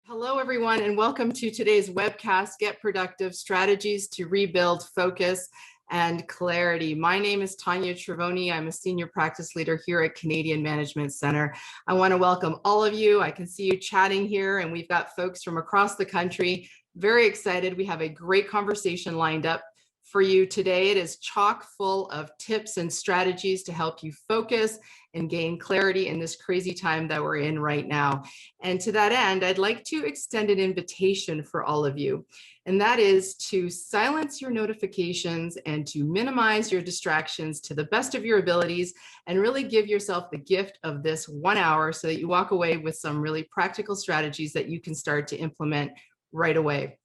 Hello, everyone, and welcome to today's webcast, Get Productive Strategies to Rebuild Focus and Clarity. My name is Tanya Trevoni. I'm a senior practice leader here at Canadian Management Center. I want to welcome all of you. I can see you chatting here, and we've got folks from across the country. Very excited. We have a great conversation lined up for you today. It is chock full of tips and strategies to help you focus and gain clarity in this crazy time that we're in right now. And to that end, I'd like to extend an invitation for all of you, and that is to silence your notifications and to minimize your distractions to the best of your abilities and really give yourself the gift of this 1 hour so that you walk away with some really practical strategies that you can start to implement right away.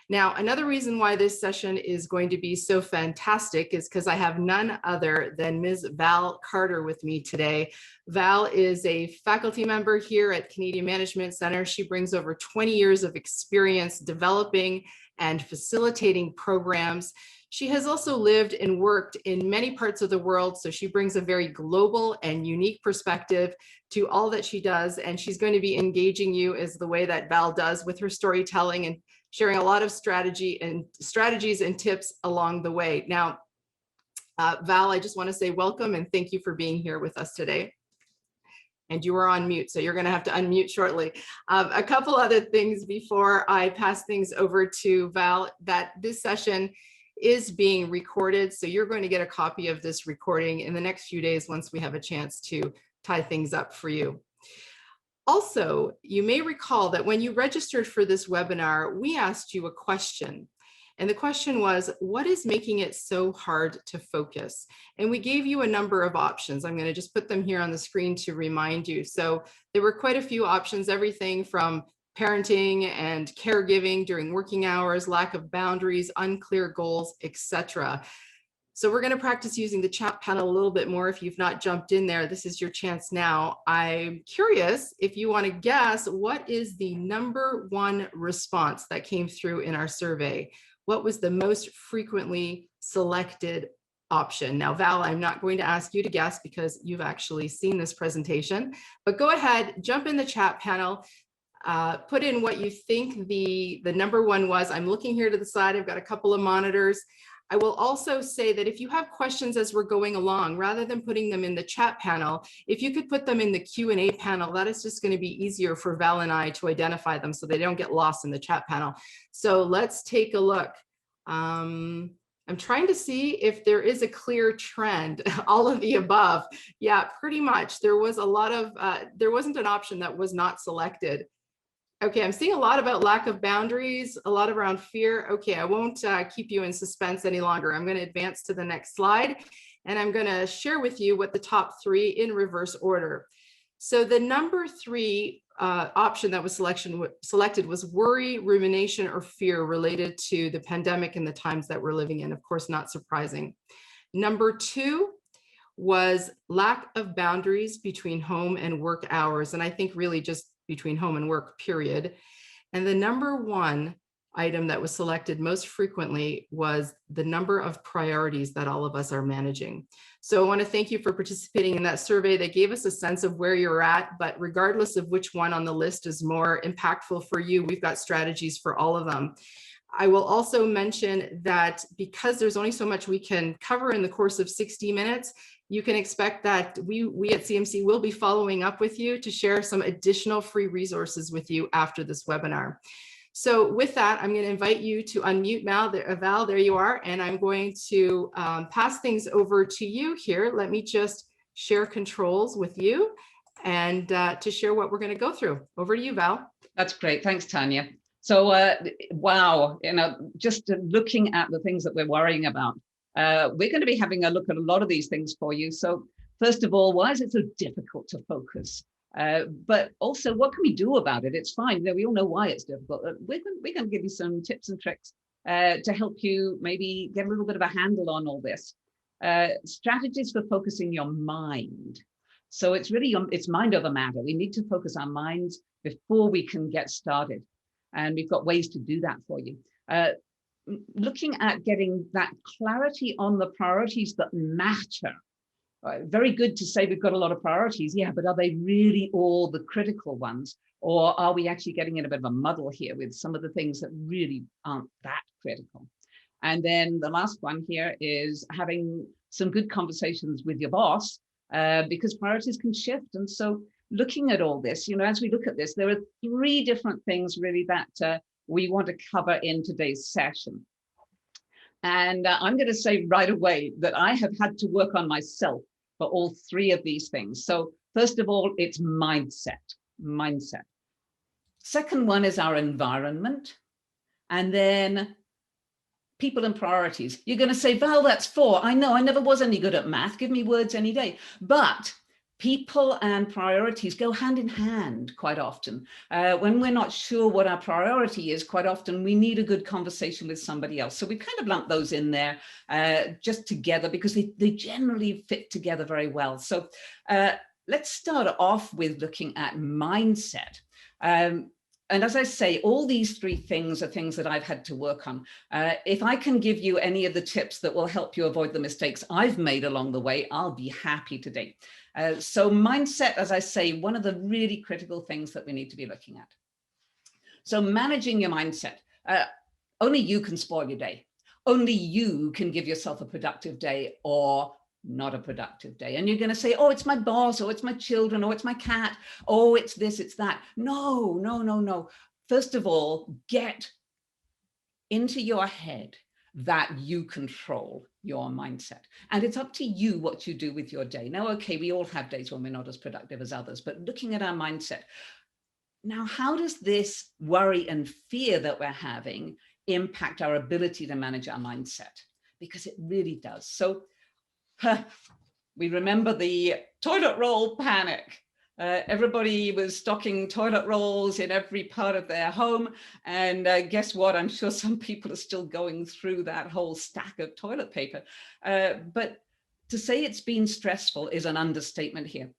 Now, another reason why this session is going to be so fantastic is because I have none other than Ms. Val Carter with me today. Val is a faculty member here at Canadian Management Center. She brings over 20 years of experience developing and facilitating programs. She has also lived and worked in many parts of the world, so she brings a very global and unique perspective to all that she does, and she's going to be engaging you as the way that Val does with her storytelling and sharing a lot of strategies and tips along the way. Now, Val, I just want to say welcome and thank you for being here with us today. And you are on mute, so you're going to have to unmute shortly. A couple other things before I pass things over to Val, that this session is being recorded, so you're going to get a copy of this recording in the next few days once we have a chance to tie things up for you. Also, you may recall that when you registered for this webinar, we asked you a question. And the question was, what is making it so hard to focus? And we gave you a number of options. I'm going to just put them here on the screen to remind you. So there were quite a few options, everything from parenting and caregiving during working hours, lack of boundaries, unclear goals, etc. So we're going to practice using the chat panel a little bit more. If you've not jumped in there, this is your chance now. I'm curious if you want to guess what is the number one response that came through in our survey. What was the most frequently selected option? Now, Val, I'm not going to ask you to guess because you've actually seen this presentation, but go ahead, jump in the chat panel. Put in what you think the number one was. I'm looking here to the side. I've got a couple of monitors. I will also say that if you have questions as we're going along, rather than putting them in the chat panel, if you could put them in the Q&A panel, that is just going to be easier for Val and I to identify them so they don't get lost in the chat panel. So let's take a look. I'm trying to see if there is a clear trend, all of the above. Yeah, pretty much. There was a lot of, there wasn't an option that was not selected. Okay, I'm seeing a lot about lack of boundaries, a lot around fear. Okay, I won't keep you in suspense any longer. I'm going to advance to the next slide, and I'm going to share with you what the top three in reverse order. So the number three option that was selected was worry, rumination, or fear related to the pandemic and the times that we're living in. Of course, not surprising. Number two was lack of boundaries between home and work hours. And I think really just between home and work, period. And the number one item that was selected most frequently was the number of priorities that all of us are managing. So I want to thank you for participating in that survey. They gave us a sense of where you're at, but regardless of which one on the list is more impactful for you, we've got strategies for all of them. I will also mention that because there's only so much we can cover in the course of 60 minutes, you can expect that we at CMC will be following up with you to share some additional free resources with you after this webinar. So with that, I'm going to invite you to unmute Val, there you are, and I'm going to pass things over to you here. Let me just share controls with you and to share what we're going to go through. Over to you, Val. That's great. Thanks, Tanya. So, wow, just looking at the things that we're worrying about, we're going to be having a look at a lot of these things for you. So first of all, why is it so difficult to focus? But also, what can we do about it? It's fine. We all know why it's difficult. We're going to give you some tips and tricks to help you maybe get a little bit of a handle on all this. Strategies for focusing your mind. So it's really, it's mind over matter. We need to focus our minds before we can get started. And we've got ways to do that for you. Looking at getting that clarity on the priorities that matter Very good to say we've got a lot of priorities, yeah, but are they really all the critical ones? Or are we actually getting in a bit of a muddle here with some of the things that really aren't that critical? And then the last one here is having some good conversations with your boss, because priorities can shift. And so looking at all this, as we look at this, there are 3 different things really that we want to cover in today's session. And I'm going to say right away that I have had to work on myself for all 3 of these things. So first of all, it's mindset. Second one is our environment. And then people and priorities. You're going to say, Val, that's 4. I know, I never was any good at math. Give me words any day. But people and priorities go hand in hand quite often. When we're not sure what our priority is, quite often we need a good conversation with somebody else. So we kind of lump those in there just together because they generally fit together very well. So let's start off with looking at mindset. And as I say, all these 3 things are things that I've had to work on. If I can give you any of the tips that will help you avoid the mistakes I've made along the way, I'll be happy today. So mindset, as I say, one of the really critical things that we need to be looking at. So managing your mindset, only you can spoil your day. Only you can give yourself a productive day or not a productive day. And you're going to say, oh, it's my boss, or it's my children, or it's my cat, oh, it's this, it's that. No. First of all, get into your head that you control your mindset. And it's up to you what you do with your day. Now, okay, we all have days when we're not as productive as others, but looking at our mindset. Now, how does this worry and fear that we're having impact our ability to manage our mindset? Because it really does. So we remember the toilet roll panic. Everybody was stocking toilet rolls in every part of their home. And guess what? I'm sure some people are still going through that whole stack of toilet paper. But to say it's been stressful is an understatement here.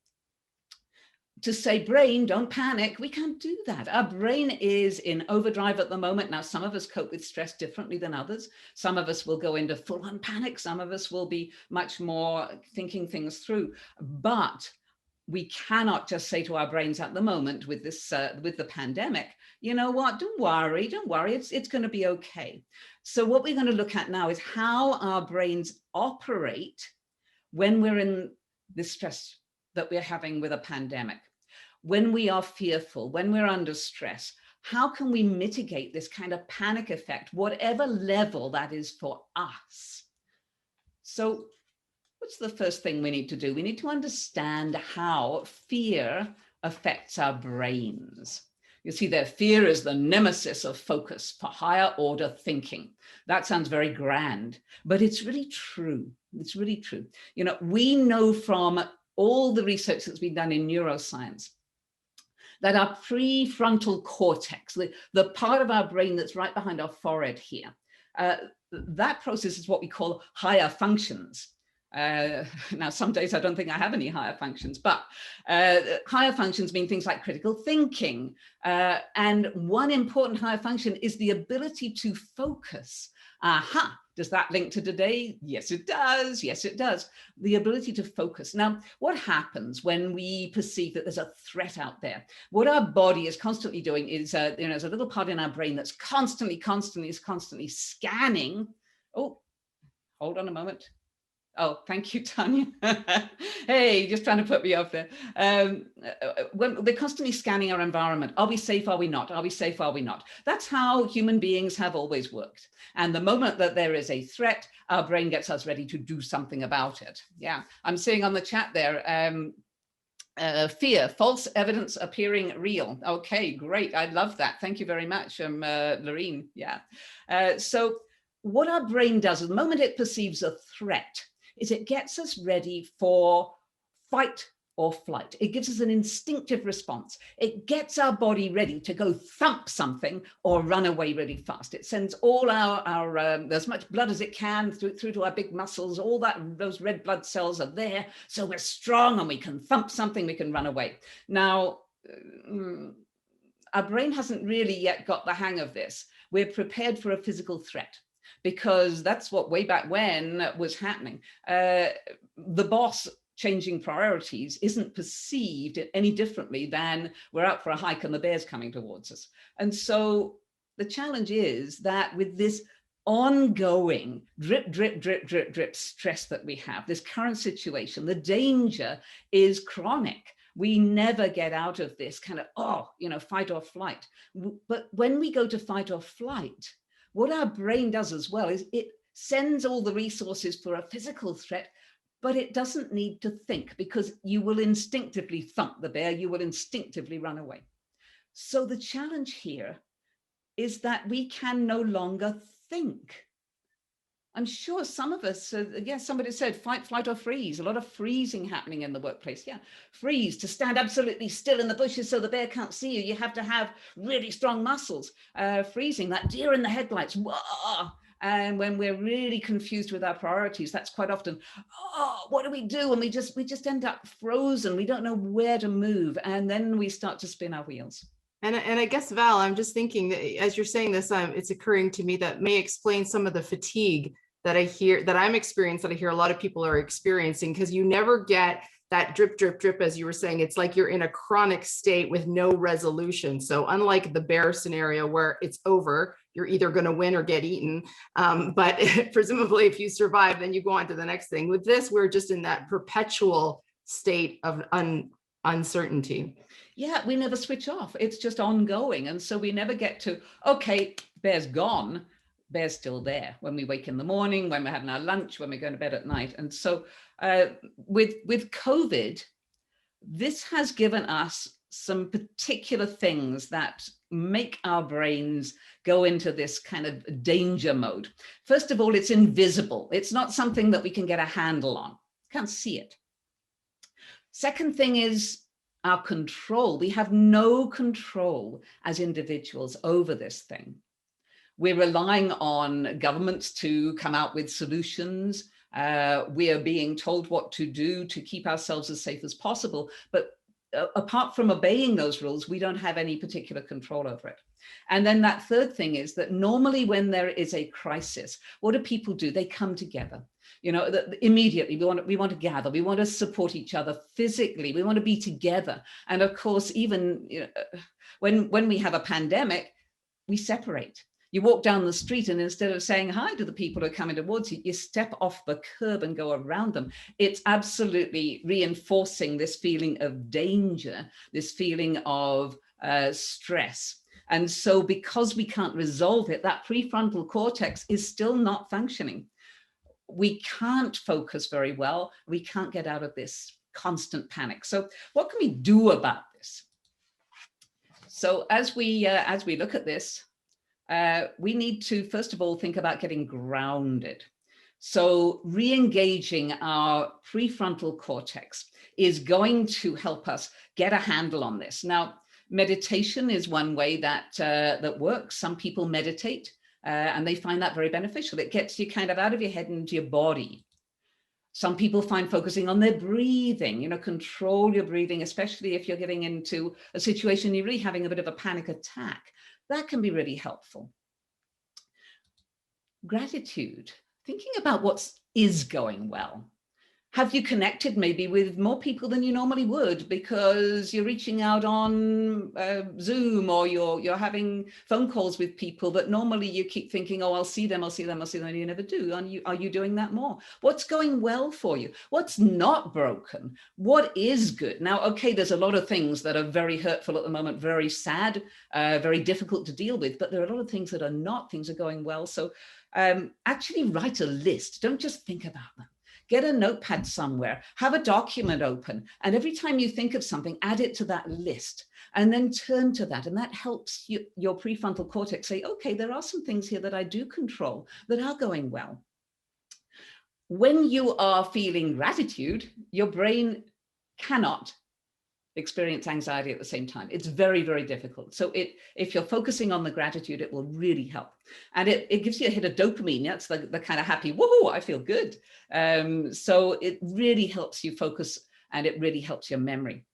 To say, brain, don't panic, we can't do that. Our brain is in overdrive at the moment. Now, some of us cope with stress differently than others. Some of us will go into full-on panic. Some of us will be much more thinking things through. But we cannot just say to our brains at the moment with this, with the pandemic, you know what, don't worry, it's going to be okay. So what we're going to look at now is how our brains operate when we're in this stress that we're having with a pandemic. When we are fearful, when we're under stress, how can we mitigate this kind of panic effect, whatever level that is for us? So what's the first thing we need to do? We need to understand how fear affects our brains. You see, their fear is the nemesis of focus for higher order thinking. That sounds very grand, but it's really true. It's really true. You know, we know from all the research that's been done in neuroscience that our prefrontal cortex, the part of our brain that's right behind our forehead here, that process is what we call higher functions. Now, some days I don't think I have any higher functions, but higher functions mean things like critical thinking. And one important higher function is the ability to focus. Aha, does that link to today? Yes, it does. Yes, it does. The ability to focus. Now, what happens when we perceive that there's a threat out there? What our body is constantly doing is, there's a little part in our brain that's constantly scanning. Oh, hold on a moment. Oh, thank you, Tanya. Hey, just trying to put me off there. When we're constantly scanning our environment, are we safe? Are we not? Are we safe? Are we not? That's how human beings have always worked. And the moment that there is a threat, our brain gets us ready to do something about it. Yeah, I'm seeing on the chat there, fear, false evidence appearing real. Okay, great. I love that. Thank you very much, Lorene. Yeah. So what our brain does the moment it perceives a threat is it gets us ready for fight or flight. It gives us an instinctive response. It gets our body ready to go thump something or run away really fast. It sends all our as much blood as it can through to our big muscles. All those red blood cells are there, so we're strong and we can thump something, we can run away. Now, our brain hasn't really yet got the hang of this. We're prepared for a physical threat, because that's what way back when was happening. The boss changing priorities isn't perceived any differently than we're out for a hike and the bear's coming towards us. And so the challenge is that with this ongoing drip, drip, drip, drip, drip stress that we have, this current situation, the danger is chronic. We never get out of this kind of, fight or flight. But when we go to fight or flight, what our brain does as well is it sends all the resources for a physical threat, but it doesn't need to think, because you will instinctively thump the bear, you will instinctively run away. So the challenge here is that we can no longer think. I'm sure some of us, somebody said fight, flight, or freeze. A lot of freezing happening in the workplace. Yeah, freeze, to stand absolutely still in the bushes so the bear can't see you. You have to have really strong muscles. Freezing, that deer in the headlights. Whoa. And when we're really confused with our priorities, that's quite often, what do we do? And we just end up frozen. We don't know where to move. And then we start to spin our wheels. And I guess, Val, I'm just thinking that as you're saying this, it's occurring to me that may explain some of the fatigue that I hear, that I'm experiencing, that I hear a lot of people are experiencing, because you never get that drip, drip, drip, as you were saying. It's like you're in a chronic state with no resolution. So unlike the bear scenario where it's over, you're either going to win or get eaten. But presumably if you survive, then you go on to the next thing. With this, we're just in that perpetual state of uncertainty. Yeah, we never switch off. It's just ongoing. And so we never get to, okay, bear's gone. Bear's still there when we wake in the morning, when we're having our lunch, when we're going to bed at night. And so with COVID, this has given us some particular things that make our brains go into this kind of danger mode. First of all, it's invisible. It's not something that we can get a handle on. Can't see it. Second thing is our control. We have no control as individuals over this thing. We're relying on governments to come out with solutions. We are being told what to do to keep ourselves as safe as possible. But apart from obeying those rules, we don't have any particular control over it. And then that third thing is that normally when there is a crisis, what do people do? They come together. Immediately we want to gather, we want to support each other physically, we want to be together. And of course, even when we have a pandemic, we separate. You walk down the street and instead of saying hi to the people who are coming towards you, you step off the curb and go around them. It's absolutely reinforcing this feeling of danger, this feeling of stress. And so because we can't resolve it, that prefrontal cortex is still not functioning. We can't focus very well. We can't get out of this constant panic. So what can we do about this? So as we look at this, we need to, first of all, think about getting grounded. So re-engaging our prefrontal cortex is going to help us get a handle on this. Now, meditation is one way that works. Some people meditate and they find that very beneficial. It gets you kind of out of your head and into your body. Some people find focusing on their breathing, control your breathing, especially if you're getting into a situation you're really having a bit of a panic attack. That can be really helpful. Gratitude, thinking about what is going well. Have you connected maybe with more people than you normally would because you're reaching out on Zoom, or you're having phone calls with people that normally you keep thinking, oh, I'll see them, and you never do. Are you doing that more? What's going well for you? What's not broken? What is good? Now, okay, there's a lot of things that are very hurtful at the moment, very sad, very difficult to deal with, but there are a lot of things that are not. Things are going well. So actually write a list. Don't just think about them. Get a notepad somewhere, have a document open, and every time you think of something, add it to that list, and then turn to that. And that helps your prefrontal cortex say, okay, there are some things here that I do control that are going well. When you are feeling gratitude, your brain cannot experience anxiety at the same time. It's very, very difficult. So if you're focusing on the gratitude, it will really help. And it gives you a hit of dopamine. That's the kind of happy, woohoo, I feel good. So it really helps you focus, and it really helps your memory.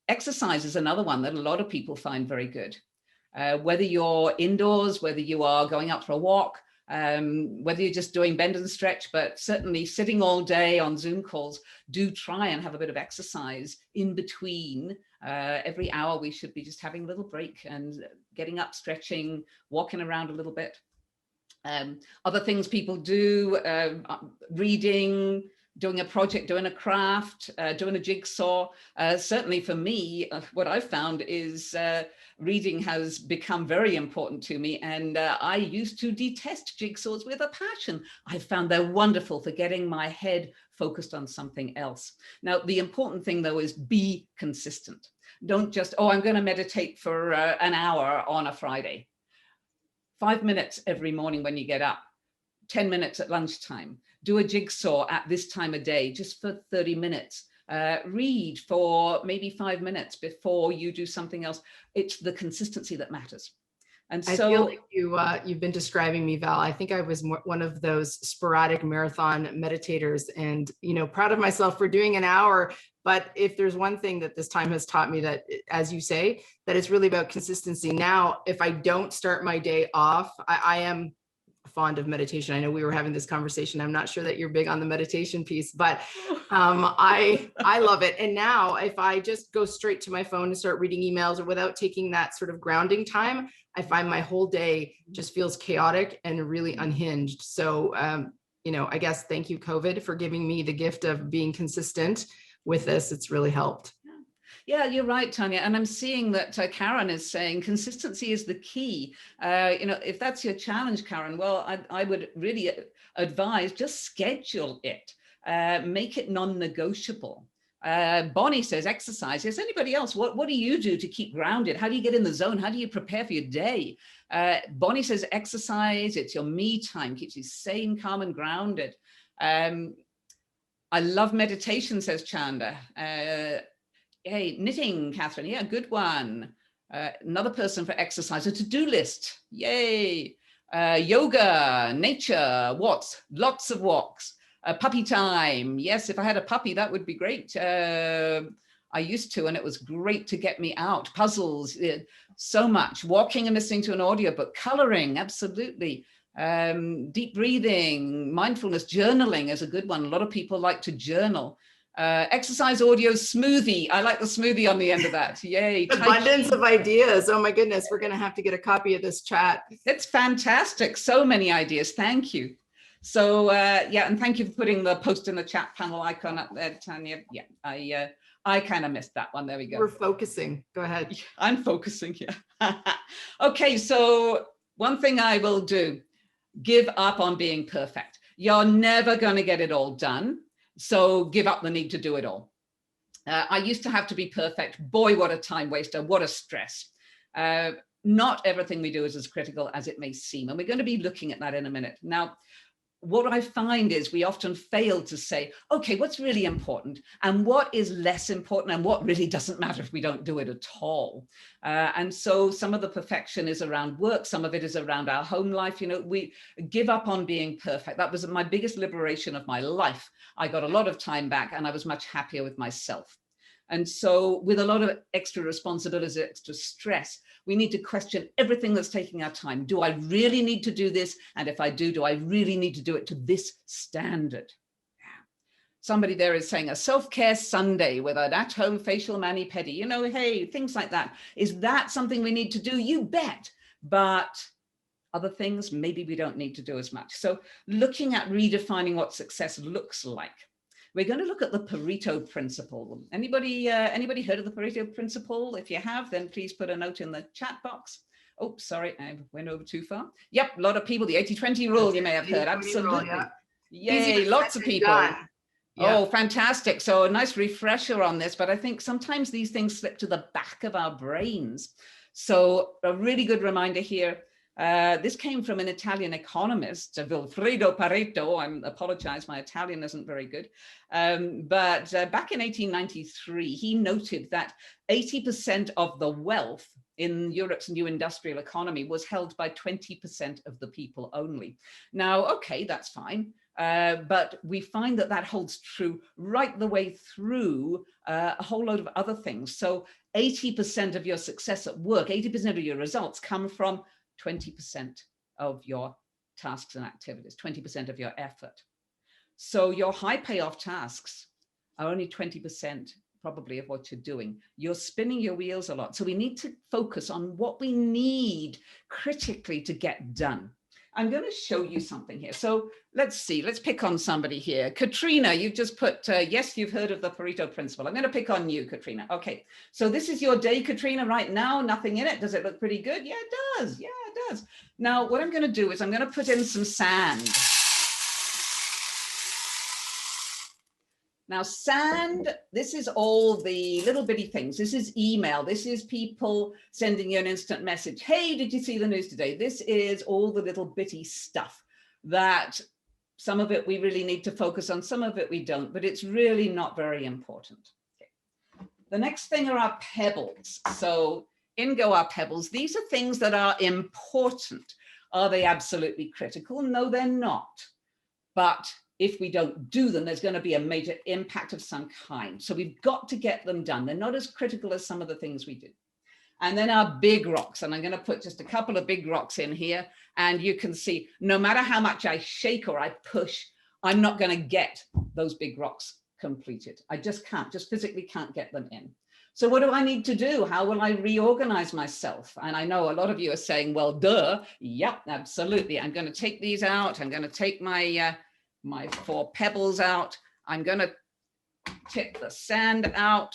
Exercise is another one that a lot of people find very good. Whether you're indoors, whether you are going out for a walk, Whether you're just doing bend and stretch, but certainly sitting all day on Zoom calls, do try and have a bit of exercise in between. Every hour we should be just having a little break and getting up, stretching, walking around a little bit. Other things people do, reading, doing a project, doing a craft, doing a jigsaw. Certainly for me, what I've found is reading has become very important to me. And I used to detest jigsaws with a passion. I found they're wonderful for getting my head focused on something else. Now, the important thing, though, is be consistent. Don't just, oh, I'm going to meditate for an hour on a Friday. 5 minutes every morning when you get up, 10 minutes at lunchtime, do a jigsaw at this time of day, just for 30 minutes. Read for maybe 5 minutes before you do something else. It's the consistency that matters. And so I feel like you've been describing me, Val. I think I was one of those sporadic marathon meditators, and proud of myself for doing an hour. But if there's one thing that this time has taught me, that, as you say, that it's really about consistency. Now, if I don't start my day off, I am fond of meditation. I know we were having this conversation. I'm not sure that you're big on the meditation piece, but I love it. And now if I just go straight to my phone and start reading emails, or without taking that sort of grounding time, I find my whole day just feels chaotic and really unhinged. So, I guess thank you, COVID, for giving me the gift of being consistent with this. It's really helped. Yeah, you're right, Tanya. And I'm seeing that Karen is saying consistency is the key. If that's your challenge, Karen, well, I would really advise just schedule it, make it non-negotiable. Bonnie says exercise. Yes, anybody else? What do you do to keep grounded? How do you get in the zone? How do you prepare for your day? Bonnie says exercise. It's your me time, keeps you sane, calm, and grounded. I love meditation, says Chanda. Hey, knitting, Catherine. Yeah, good one. Another person for exercise, a to-do list. Yay. Yoga, nature, walks, lots of walks. Puppy time. Yes, if I had a puppy, that would be great. I used to, and it was great to get me out. Puzzles, so much. Walking and listening to an audiobook. Coloring, absolutely. Deep breathing, mindfulness, journaling is a good one. A lot of people like to journal. Exercise, audio, smoothie. I like the smoothie on the end of that. Yay. Abundance of ideas. Oh my goodness. We're going to have to get a copy of this chat. It's fantastic. So many ideas. Thank you. So yeah, and thank you for putting the post in the chat panel icon up there, Tanya. Yeah, I kind of missed that one. There we go. We're focusing. Go ahead. I'm focusing, yeah. Okay, so one thing I will do, give up on being perfect. You're never going to get it all done. So give up the need to do it all. I used to have to be perfect. Boy, what a time waster. What a stress. Not everything we do is as critical as it may seem. And we're going to be looking at that in a minute. Now, what I find is we often fail to say, okay, what's really important and what is less important and what really doesn't matter if we don't do it at all. And so some of the perfection is around work. Some of it is around our home life. We give up on being perfect. That was my biggest liberation of my life. I got a lot of time back and I was much happier with myself. And so with a lot of extra responsibilities, extra stress, we need to question everything that's taking our time. Do I really need to do this? And if I do I really need to do it to this standard? Somebody there is saying a self-care Sunday with an at-home facial mani-pedi, hey, things like that. Is that something we need to do? You bet. But other things, maybe we don't need to do as much. So looking at redefining what success looks like. We're going to look at the Pareto principle. Anybody heard of the Pareto principle? If you have, then please put a note in the chat box. Oh, sorry, I went over too far. Yep, a lot of people, the 80-20 rule you may have heard, absolutely. Rule, yeah. Yay, lots of people. Yeah. Oh, fantastic. So a nice refresher on this, but I think sometimes these things slip to the back of our brains. So a really good reminder here. This came from an Italian economist, Vilfredo Pareto. I apologize, my Italian isn't very good. But back in 1893, he noted that 80% of the wealth in Europe's new industrial economy was held by 20% of the people only. Now, okay, that's fine. But we find that holds true right the way through a whole load of other things. So 80% of your success at work, 80% of your results come from 20% of your tasks and activities, 20% of your effort. So your high payoff tasks are only 20% probably of what you're doing. You're spinning your wheels a lot. So we need to focus on what we need critically to get done. I'm going to show you something here. So let's see, let's pick on somebody here. Katrina, you've just put, yes, you've heard of the Pareto principle. I'm going to pick on you, Katrina. Okay, so this is your day, Katrina, right now, nothing in it. Does it look pretty good? Yeah, it does. Yeah, it does. Now, what I'm going to do is I'm going to put in some sand. Now, sand, this is all the little bitty things. This is email. This is people sending you an instant message. Hey, did you see the news today? This is all the little bitty stuff that some of it we really need to focus on, some of it we don't, but it's really not very important. Okay. The next thing are our pebbles. So in go our pebbles. These are things that are important. Are they absolutely critical? No, they're not. But if we don't do them, there's going to be a major impact of some kind. So we've got to get them done. They're not as critical as some of the things we do. And then our big rocks, and I'm going to put just a couple of big rocks in here. And you can see, no matter how much I shake or I push, I'm not going to get those big rocks completed. I just can't, just physically can't get them in. So what do I need to do? How will I reorganize myself? And I know a lot of you are saying, well, duh. Yep, absolutely. I'm going to take these out. I'm going to take my 4 pebbles out. I'm going to tip the sand out.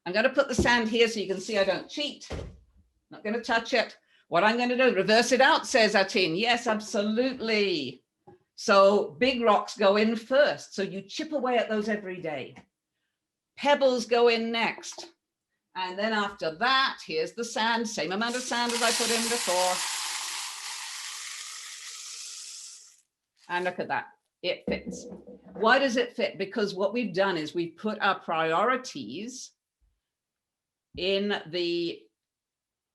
I'm going to put the sand here so you can see I don't cheat. Not going to touch it. What I'm going to do, reverse it out, says Atin. Yes, absolutely. So big rocks go in first. So you chip away at those every day. Pebbles go in next. And then after that, here's the sand, same amount of sand as I put in before. And look at that, it fits. Why does it fit? Because what we've done is we've put our priorities in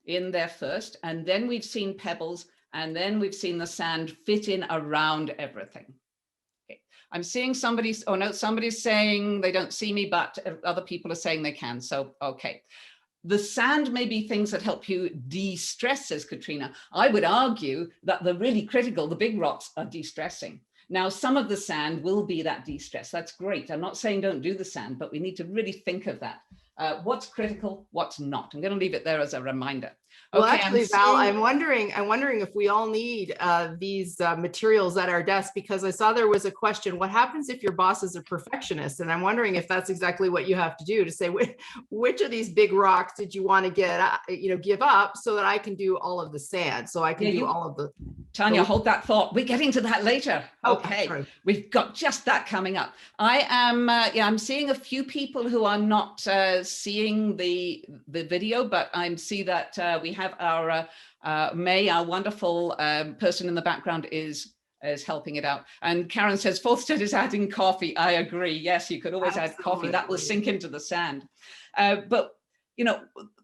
there first, and then we've seen pebbles, and then we've seen the sand fit in around everything. Okay. I'm seeing somebody's, oh no, somebody's saying they don't see me, but other people are saying they can, so okay. The sand may be things that help you de-stress, says Katrina. I would argue that the really critical, the big rocks, are de-stressing. Now, some of the sand will be that de-stress. That's great. I'm not saying don't do the sand, but we need to really think of that. What's critical, what's not. I'm going to leave it there as a reminder. Well, Okay, actually, Val, I'm wondering if we all need these materials at our desk, because I saw there was a question, what happens if your boss is a perfectionist? And I'm wondering if that's exactly what you have to do, to say, which of these big rocks did you want to give up so that I can do all of the sand, so I can do all of the... Tanya, hold that thought. We're getting to that later. Okay, we've got just that coming up. I am, I'm seeing a few people who are not seeing the video, but I see that we have our May, our wonderful person in the background is helping it out. And Karen says, fourth step is adding coffee. I agree. Yes, you could always add coffee. That will sink into the sand. But, you know,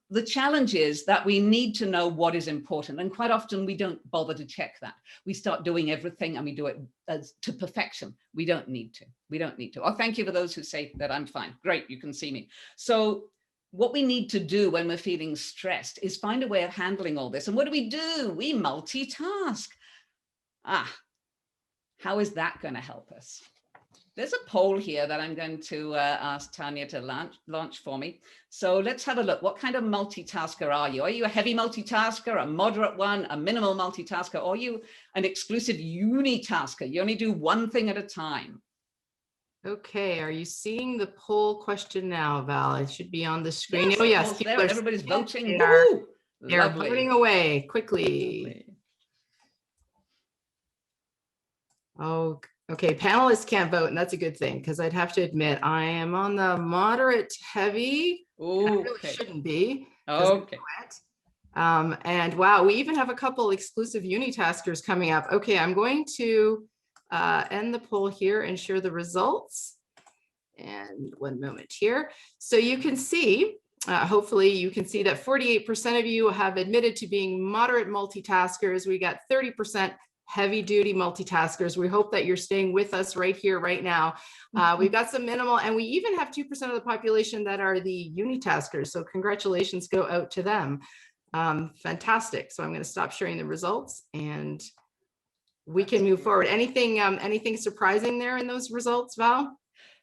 the challenge is that we need to know what is important. And quite often we don't bother to check that. We start doing everything and we do it to perfection. We don't need to. We don't need to. Oh, thank you for those who say that I'm fine. Great, you can see me. So what we need to do when we're feeling stressed is find a way of handling all this. And what do? We multitask. How is that going to help us? There's a poll here that I'm going to ask Tanya to launch for me. So let's have a look. What kind of multitasker are you? Are you a heavy multitasker, a moderate one, a minimal multitasker? Or are you an exclusive unitasker? You only do one thing at a time. Okay, are you seeing the poll question now, Val? It should be on the screen. Yes, oh, yes. There, everybody's voting. They're voting away quickly. Lovely. Oh, okay. Panelists can't vote, and that's a good thing, because I'd have to admit I am on the moderate heavy. Okay. I really shouldn't be. Okay. And wow, we even have a couple exclusive unitaskers coming up. Okay, I'm going to end the poll here and share the results. And one moment here. So you can see, hopefully you can see that 48% of you have admitted to being moderate multitaskers. We got 30% heavy duty multitaskers. We hope that you're staying with us right here, right now. We've got some minimal, and we even have 2% of the population that are the unitaskers. So congratulations go out to them. Fantastic. So I'm going to stop sharing the results and we can move forward. Anything surprising there in those results, Val?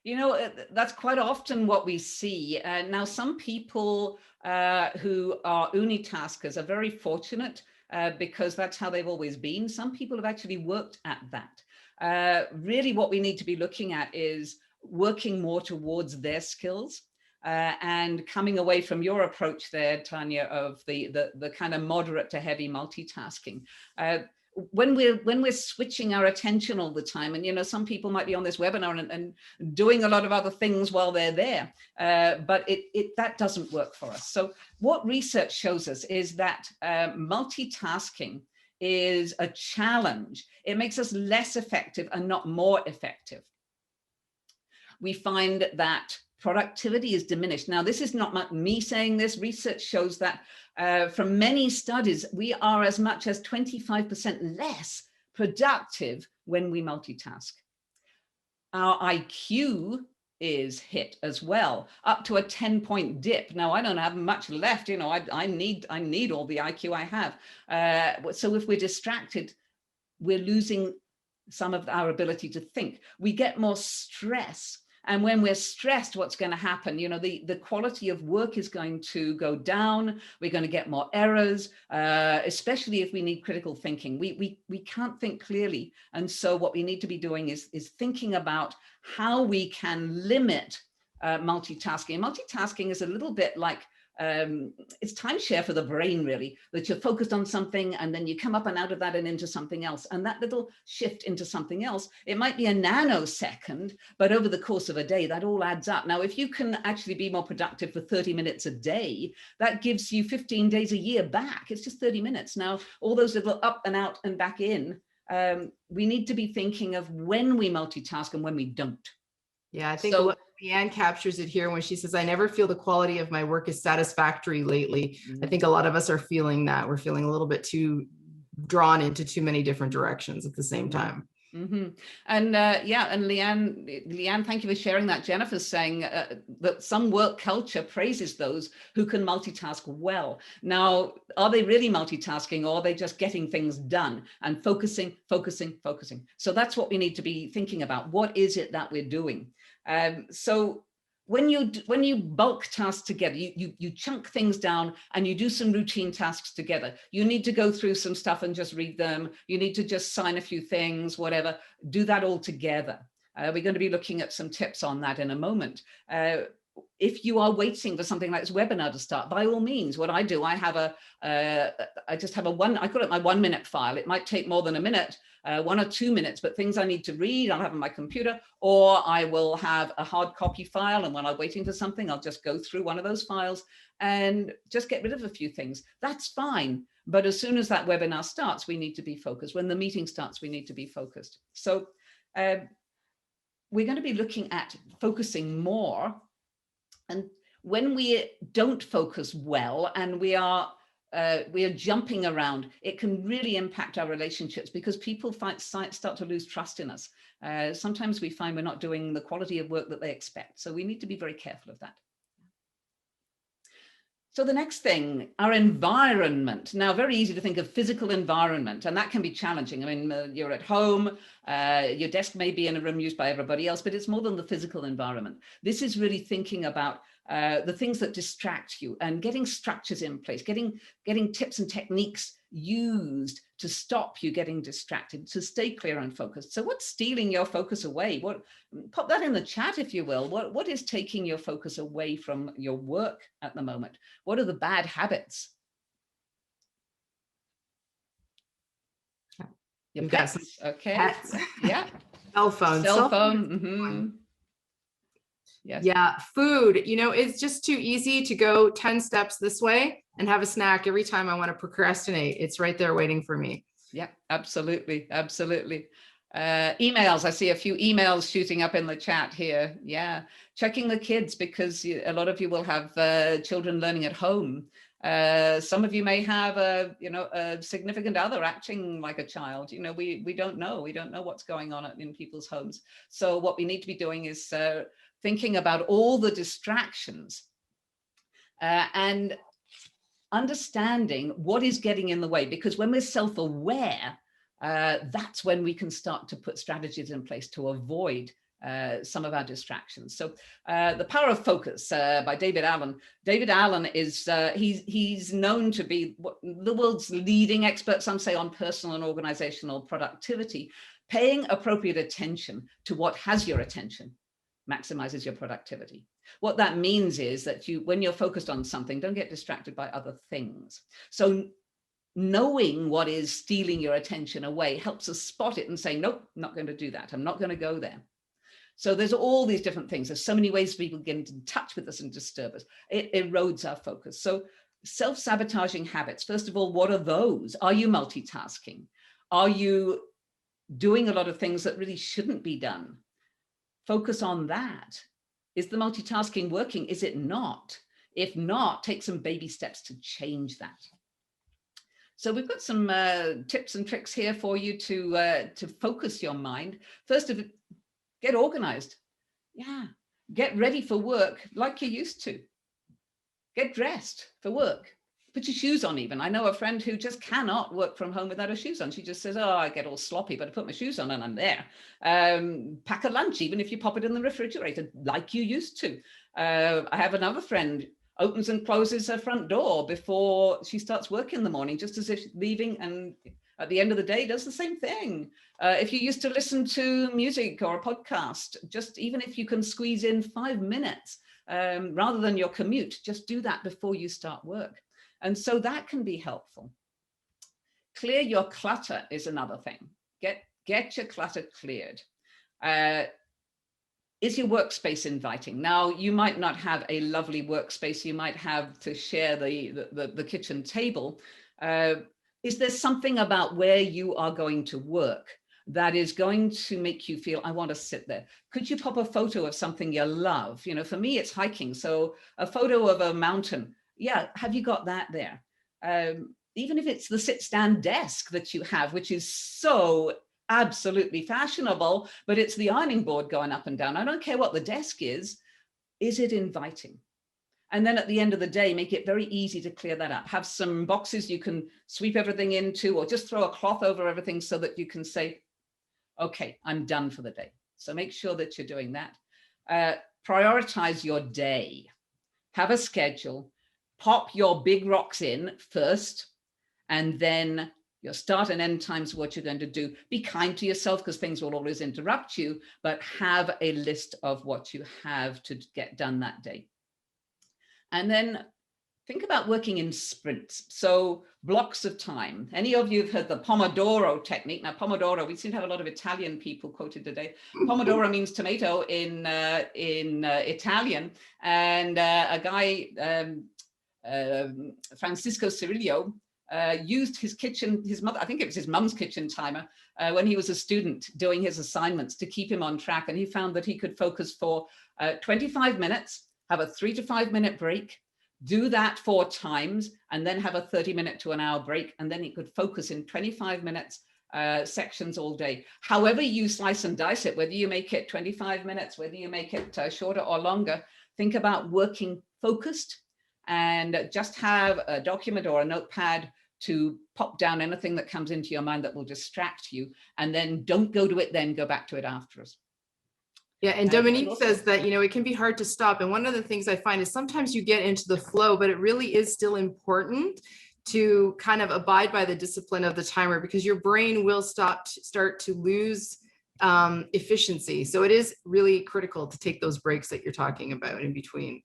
That's quite often what we see. Now, some people who are unitaskers are very fortunate because that's how they've always been. Some people have actually worked at that. Really, what we need to be looking at is working more towards their skills and coming away from your approach there, Tanya, of the kind of moderate to heavy multitasking. When we're switching our attention all the time, and some people might be on this webinar and doing a lot of other things while they're there, but that doesn't work for us. So what research shows us is that multitasking is a challenge. It makes us less effective and not more effective. We find that productivity is diminished. Now, this is not me saying this. Research shows that from many studies, we are as much as 25% less productive when we multitask. Our IQ is hit as well, up to a 10-point dip. Now, I don't have much left. I need all the IQ I have. So if we're distracted, we're losing some of our ability to think. We get more stress. And when we're stressed, what's going to happen? The quality of work is going to go down. We're going to get more errors, especially if we need critical thinking. We can't think clearly. And so what we need to be doing is thinking about how we can limit multitasking. Multitasking is a little bit like it's timeshare for the brain, really, that you're focused on something and then you come up and out of that and into something else. And that little shift into something else, it might be a nanosecond, but over the course of a day, that all adds up. Now, if you can actually be more productive for 30 minutes a day, that gives you 15 days a year back. It's just 30 minutes. Now, all those little up and out and back in, we need to be thinking of when we multitask and when we don't. Yeah, I think Leanne captures it here when she says, I never feel the quality of my work is satisfactory lately. I think a lot of us are feeling that. We're feeling a little bit too drawn into too many different directions at the same time. Mm-hmm. And and Leanne, thank you for sharing that. Jennifer's saying that some work culture praises those who can multitask well. Now, are they really multitasking, or are they just getting things done and focusing? So that's what we need to be thinking about. What is it that we're doing? So when you bulk task together, you chunk things down and you do some routine tasks together. You need to go through some stuff and just read them. You need to just sign a few things, whatever. Do that all together. We're going to be looking at some tips on that in a moment. If you are waiting for something like this webinar to start, by all means, what I do, I just have I call it my 1 minute file. It might take more than a minute, 1 or 2 minutes, but things I need to read, I'll have on my computer, or I will have a hard copy file. And when I'm waiting for something, I'll just go through one of those files and just get rid of a few things. That's fine. But as soon as that webinar starts, we need to be focused. When the meeting starts, we need to be focused. So we're going to be looking at focusing more. And when we don't focus well and we are jumping around, it can really impact our relationships because people start to lose trust in us. Sometimes we find we're not doing the quality of work that they expect. So we need to be very careful of that. So the next thing, our environment. Now, very easy to think of physical environment, and that can be challenging. I mean, you're at home, your desk may be in a room used by everybody else, but it's more than the physical environment. This is really thinking about the things that distract you and getting structures in place, getting tips and techniques used to stop you getting distracted, to stay clear and focused. So what's stealing your focus away? Pop that in the chat, if you will. What is taking your focus away from your work at the moment? What are the bad habits? Your pets, okay. Pets. Yeah. Cell phone. Mm-hmm. Yes. Yeah, food, it's just too easy to go 10 steps this way and have a snack every time I want to procrastinate. It's right there waiting for me. Yeah, absolutely. Absolutely. Emails. I see a few emails shooting up in the chat here. Yeah. Checking the kids, because a lot of you will have children learning at home. Some of you may have a significant other acting like a child. We don't know. We don't know what's going on in people's homes. So what we need to be doing is thinking about all the distractions. And understanding what is getting in the way, because when we're self-aware, that's when we can start to put strategies in place to avoid some of our distractions. So The Power of Focus by David Allen. David Allen is, he's known to be the world's leading expert, some say, on personal and organizational productivity. Paying appropriate attention to what has your attention maximizes your productivity. What that means is that when you're focused on something, don't get distracted by other things. So knowing what is stealing your attention away helps us spot it and say, nope, I'm not going to do that. I'm not going to go there. So there's all these different things. There's so many ways people get in touch with us and disturb us. It erodes our focus. So self-sabotaging habits, first of all, what are those? Are you multitasking? Are you doing a lot of things that really shouldn't be done? Focus on that. Is the multitasking working? Is it not? If not, take some baby steps to change that. So we've got some tips and tricks here for you to focus your mind. First of all, get organized. Yeah, get ready for work like you used to. Get dressed for work. Put your shoes on even. I know a friend who just cannot work from home without her shoes on. She just says, oh, I get all sloppy, but I put my shoes on and I'm there. Pack a lunch, even if you pop it in the refrigerator, like you used to. I have another friend, opens and closes her front door before she starts work in the morning, just as if she's leaving, and at the end of the day does the same thing. If you used to listen to music or a podcast, just even if you can squeeze in 5 minutes, rather than your commute, just do that before you start work. And so that can be helpful. Clear your clutter is another thing. Get your clutter cleared. Is your workspace inviting? Now, you might not have a lovely workspace. You might have to share the kitchen table. Is there something about where you are going to work that is going to make you feel, I want to sit there? Could you pop a photo of something you love? You know, for me, it's hiking. So a photo of a mountain. Yeah, have you got that there? Even if it's the sit-stand desk that you have, which is so absolutely fashionable, but it's the ironing board going up and down. I don't care what the desk is it inviting? And then at the end of the day, make it very easy to clear that up. Have some boxes you can sweep everything into, or just throw a cloth over everything so that you can say, okay, I'm done for the day. So make sure that you're doing that. Prioritize your day. Have a schedule. Pop your big rocks in first, and then your start and end times, what you're going to do. Be kind to yourself, because things will always interrupt you, but have a list of what you have to get done that day. And then think about working in sprints. So blocks of time. Any of you have heard the Pomodoro technique? Now, Pomodoro, we seem to have a lot of Italian people quoted today. Pomodoro means tomato in Italian. And a guy, Francisco Cirillo, used his kitchen, his mother, I think it was his mum's kitchen timer, when he was a student doing his assignments to keep him on track. And he found that he could focus for 25 minutes, have a 3 to 5 minute break, do that 4 times, and then have a 30-minute to an hour break. And then he could focus in 25 minutes sections all day. However you slice and dice it, whether you make it 25 minutes, whether you make it shorter or longer, think about working focused, and just have a document or a notepad to pop down anything that comes into your mind that will distract you, and then don't go to it, then go back to it afterwards. Yeah, and Dominique says that, you know, it can be hard to stop. And one of the things I find is sometimes you get into the flow, but it really is still important to kind of abide by the discipline of the timer, because your brain will start to lose efficiency. So it is really critical to take those breaks that you're talking about in between.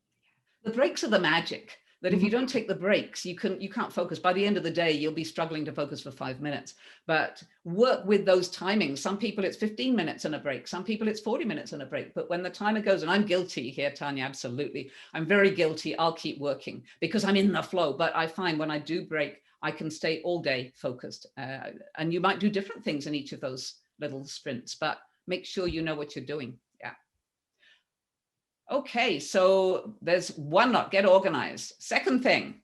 The breaks are the magic. That if you don't take the breaks, you can't focus. By the end of the day, you'll be struggling to focus for 5 minutes. But work with those timings. Some people it's 15 minutes and a break. Some people it's 40 minutes and a break. But when the timer goes, and I'm guilty here, Tanya, absolutely. I'm very guilty. I'll keep working because I'm in the flow. But I find when I do break, I can stay all day focused. And you might do different things in each of those little sprints, but make sure you know what you're doing. Yeah. Okay, so there's one lot, get organized. Second thing,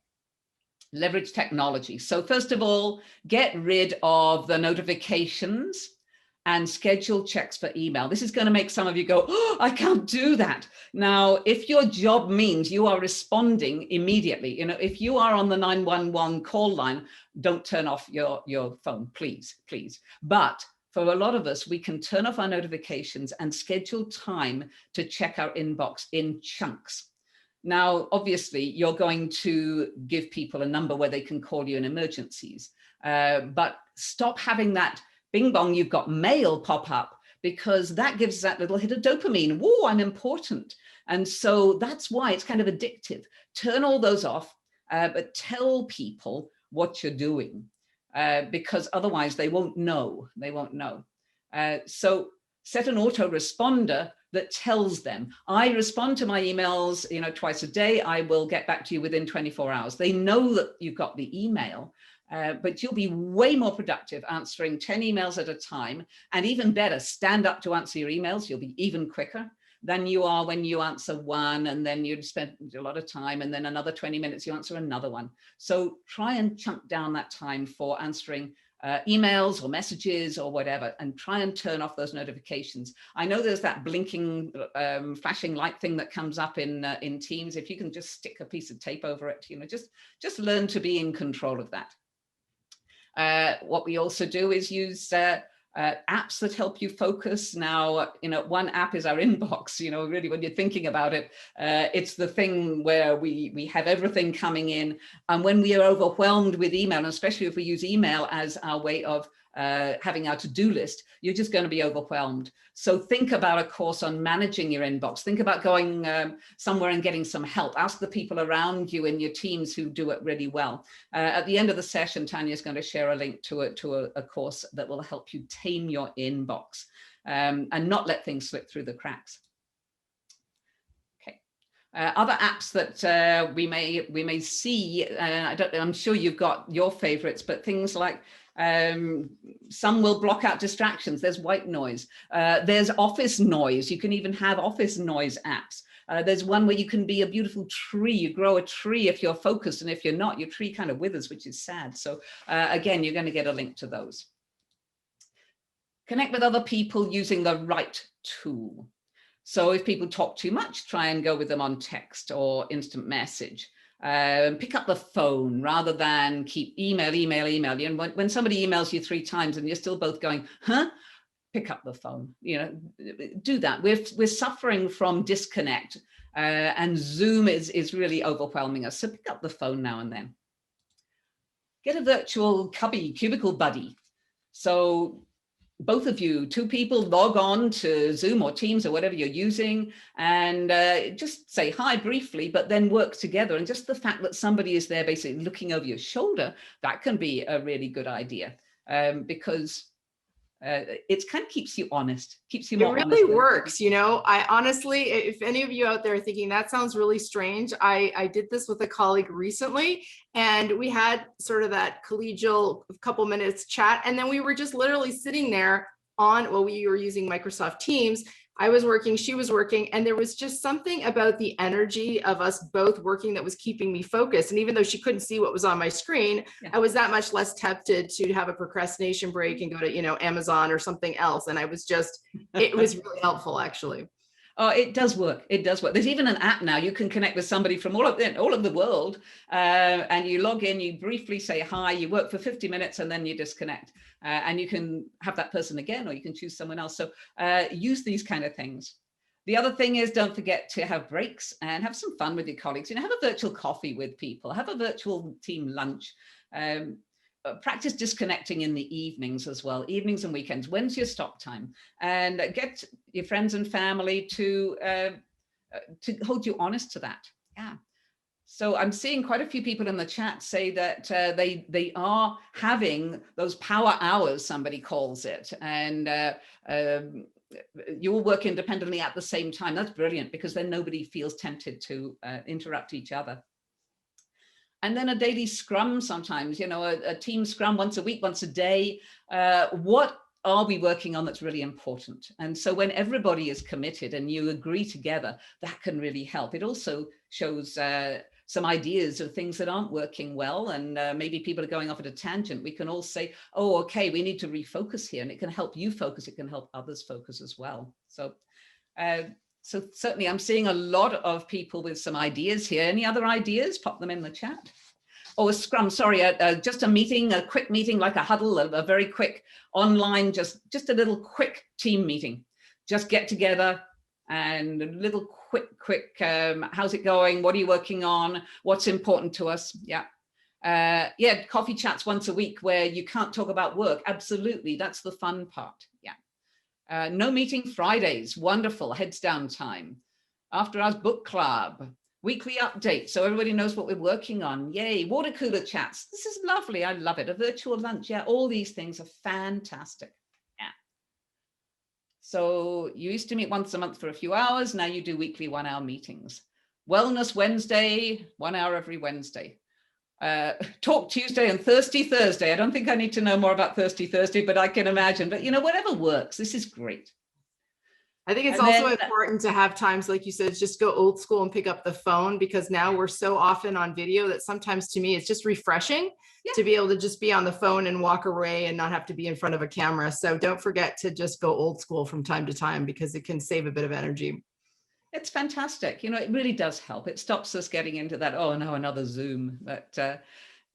leverage technology. So first of all, get rid of the notifications and schedule checks for email. This is going to make some of you go, oh, I can't do that. Now, if your job means you are responding immediately, if you are on the 911 call line, don't turn off your phone, please. But for a lot of us, we can turn off our notifications and schedule time to check our inbox in chunks. Now, obviously, you're going to give people a number where they can call you in emergencies, but stop having that bing bong, you've got mail pop up, because that gives that little hit of dopamine. Whoa, I'm important. And so that's why it's kind of addictive. Turn all those off, but tell people what you're doing, because otherwise they won't know. So set an autoresponder that tells them, I respond to my emails, twice a day. I will get back to you within 24 hours. They know that you've got the email. But you'll be way more productive answering 10 emails at a time. And even better, stand up to answer your emails. You'll be even quicker than you are when you answer one, and then you'd spend a lot of time, and then another 20 minutes, you answer another one. So try and chunk down that time for answering emails or messages or whatever, and try and turn off those notifications. I know there's that blinking, flashing light thing that comes up in Teams. If you can just stick a piece of tape over it, just learn to be in control of that. What we also do is use apps that help you focus. Now, one app is our inbox. Really, when you're thinking about it, it's the thing where we have everything coming in. And when we are overwhelmed with email, and especially if we use email as our way of having our to-do list, you're just going to be overwhelmed. So think about a course on managing your inbox. Think about going somewhere and getting some help. Ask the people around you in your teams who do it really well. At the end of the session, Tanya is going to share a link to a course that will help you tame your inbox and not let things slip through the cracks. Other apps that we may see, I'm sure you've got your favorites, but things like some will block out distractions. There's white noise. There's office noise. You can even have office noise apps. There's one where you can be a beautiful tree. You grow a tree if you're focused, and if you're not, your tree kind of withers, which is sad. So again, you're going to get a link to those. Connect with other people using the right tool. So if people talk too much, try and go with them on text or instant message. Pick up the phone rather than keep email. When somebody emails you 3 times and you're still both going, huh? Pick up the phone, do that. We're suffering from disconnect, and Zoom is really overwhelming us. So pick up the phone now and then. Get a virtual cubicle buddy. So both of you, 2 people, log on to Zoom or Teams or whatever you're using, and just say hi briefly, but then work together. And just the fact that somebody is there basically looking over your shoulder, that can be a really good idea, because it kind of keeps you honest, keeps you more honest. It really works. I honestly, if any of you out there are thinking that sounds really strange, I did this with a colleague recently, and we had sort of that collegial couple minutes chat. And then we were just literally sitting there we were using Microsoft Teams. I was working, she was working, and there was just something about the energy of us both working that was keeping me focused. And even though she couldn't see what was on my screen, yeah, I was that much less tempted to have a procrastination break and go to, Amazon or something else. And it was really helpful, actually. Oh, it does work. It does work. There's even an app now. You can connect with somebody from all of the world, and you log in, you briefly say hi, you work for 50 minutes, and then you disconnect. And you can have that person again, or you can choose someone else. So use these kind of things. The other thing is, don't forget to have breaks and have some fun with your colleagues. Have a virtual coffee with people, have a virtual team lunch. Practice disconnecting in the evenings as well, evenings and weekends. When's your stop time? And get your friends and family to hold you honest to that. Yeah. So I'm seeing quite a few people in the chat say that they are having those power hours, somebody calls it, and you all work independently at the same time. That's brilliant, because then nobody feels tempted to interrupt each other. And then a daily scrum sometimes, a team scrum once a week, once a day. What are we working on that's really important? And so when everybody is committed and you agree together, that can really help. It also shows some ideas of things that aren't working well, and maybe people are going off at a tangent, we can all say, oh, okay, we need to refocus here, and it can help you focus. It can help others focus as well. So certainly I'm seeing a lot of people with some ideas here. Any other ideas? Pop them in the chat. Oh, a scrum, sorry, just a meeting, a quick meeting, like a huddle, a very quick online, just a little quick team meeting. Just get together and a little quick, how's it going? What are you working on? What's important to us? Yeah. Yeah, coffee chats once a week where you can't talk about work. Absolutely, that's the fun part. Yeah. No meeting Fridays, wonderful, heads down time. After hours book club, weekly update, so everybody knows what we're working on. Yay, water cooler chats. This is lovely, I love it. A virtual lunch, yeah, all these things are fantastic. Yeah. So you used to meet once a month for a few hours, now you do weekly 1 hour meetings. Wellness Wednesday, 1 hour every Wednesday. Talk Tuesday and Thursday. I don't think I need to know more about Thursday, but I can imagine. But whatever works. This is great. I think it's also important to have times, like you said, just go old school and pick up the phone, because now we're so often on video that sometimes to me it's just refreshing to be able to just be on the phone and walk away and not have to be in front of a camera. So don't forget to just go old school from time to time, because it can save a bit of energy. It's fantastic. It really does help. It stops us getting into that, oh no, another Zoom. But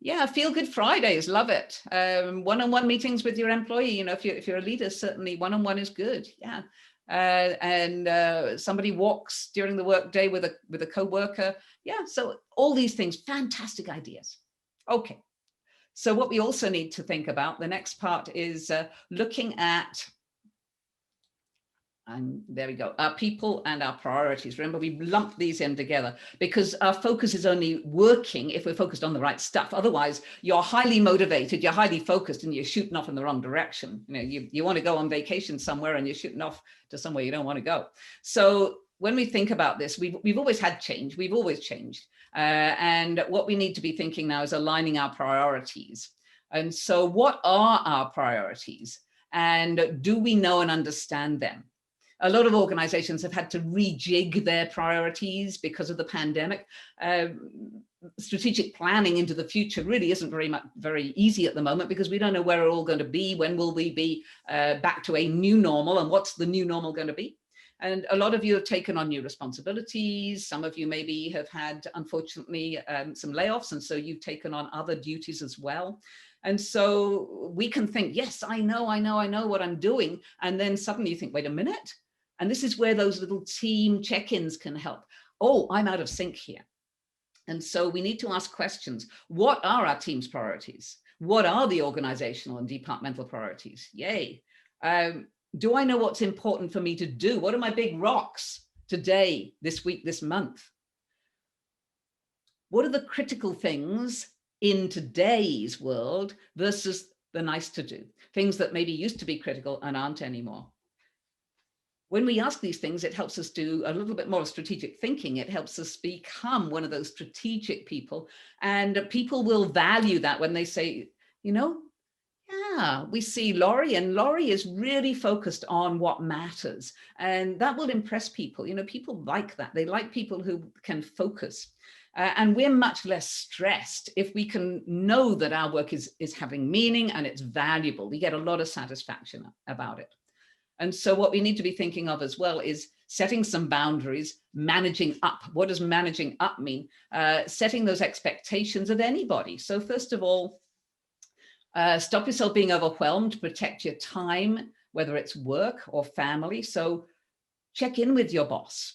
yeah, Feel Good Fridays, love it. One-on-one meetings with your employee. If you're a leader, certainly one-on-one is good. Yeah. And somebody walks during the workday with a co-worker. Yeah, so all these things, fantastic ideas. Okay, so what we also need to think about, the next part is looking at, and there we go, our people and our priorities. Remember, we lump these in together because our focus is only working if we're focused on the right stuff. Otherwise, you're highly motivated, you're highly focused, and you're shooting off in the wrong direction. You want to go on vacation somewhere and you're shooting off to somewhere you don't want to go. So when we think about this, we've always had change. We've always changed. And what we need to be thinking now is aligning our priorities. And so what are our priorities? And do we know and understand them? A lot of organizations have had to rejig their priorities because of the pandemic. Strategic planning into the future really isn't very easy at the moment, because we don't know where we're all going to be. When will we be back to a new normal, and what's the new normal going to be? And a lot of you have taken on new responsibilities. Some of you maybe have had, unfortunately, some layoffs, and so you've taken on other duties as well. And so we can think, yes, I know what I'm doing. And then suddenly you think, wait a minute. And this is where those little team check-ins can help. Oh, I'm out of sync here. And so we need to ask questions. What are our team's priorities? What are the organizational and departmental priorities? Yay. Do I know what's important for me to do? What are my big rocks today, this week, this month? What are the critical things in today's world versus the nice to do? Things that maybe used to be critical and aren't anymore. When we ask these things, it helps us do a little bit more strategic thinking. It helps us become one of those strategic people. And people will value that when they say, yeah, we see Laurie, and Laurie is really focused on what matters. And that will impress people. People like that. They like people who can focus. And we're much less stressed if we can know that our work is having meaning and it's valuable. We get a lot of satisfaction about it. And so what we need to be thinking of as well is setting some boundaries, managing up. What does managing up mean? Setting those expectations of anybody. So first of all, stop yourself being overwhelmed, protect your time, whether it's work or family. So check in with your boss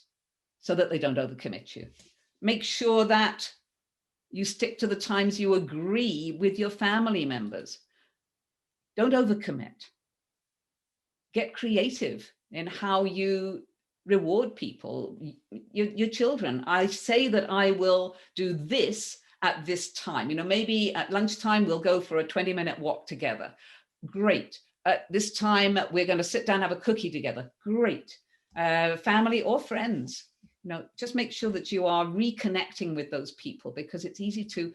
so that they don't overcommit you. Make sure that you stick to the times you agree with your family members. Don't overcommit. Get creative in how you reward people, your children. I say that I will do this at this time. Maybe at lunchtime, we'll go for a 20-minute walk together. Great. At this time, we're going to sit down, have a cookie together. Great. Family or friends. Just make sure that you are reconnecting with those people, because it's easy to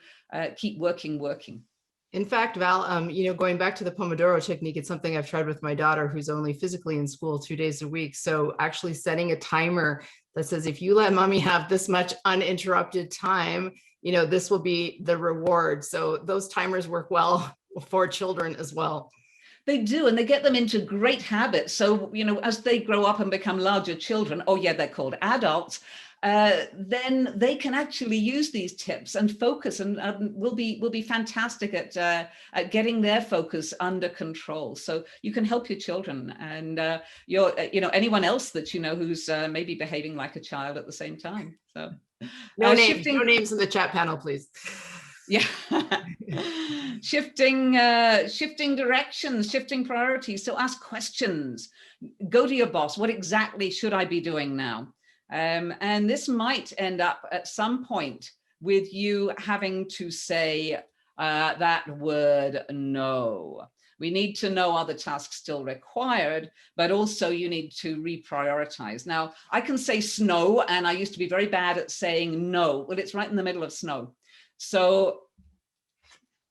keep working. In fact, Val, going back to the Pomodoro technique, it's something I've tried with my daughter who's only physically in school 2 days a week. So actually setting a timer that says, if you let mommy have this much uninterrupted time, this will be the reward. So those timers work well for children as well. They do, and they get them into great habits. So, as they grow up and become larger children, oh yeah, they're called adults, then they can actually use these tips and focus, and will be fantastic at getting their focus under control. So you can help your children and anyone else that who's maybe behaving like a child at the same time. So no names in the chat panel, please. Yeah. shifting directions, shifting priorities. So ask questions, go to your boss. What exactly should I be doing now? And this might end up at some point with you having to say that word no. We need to know, are the tasks still required, but also you need to reprioritize. Now, I can say snow, and I used to be very bad at saying no. Well, it's right in the middle of snow. So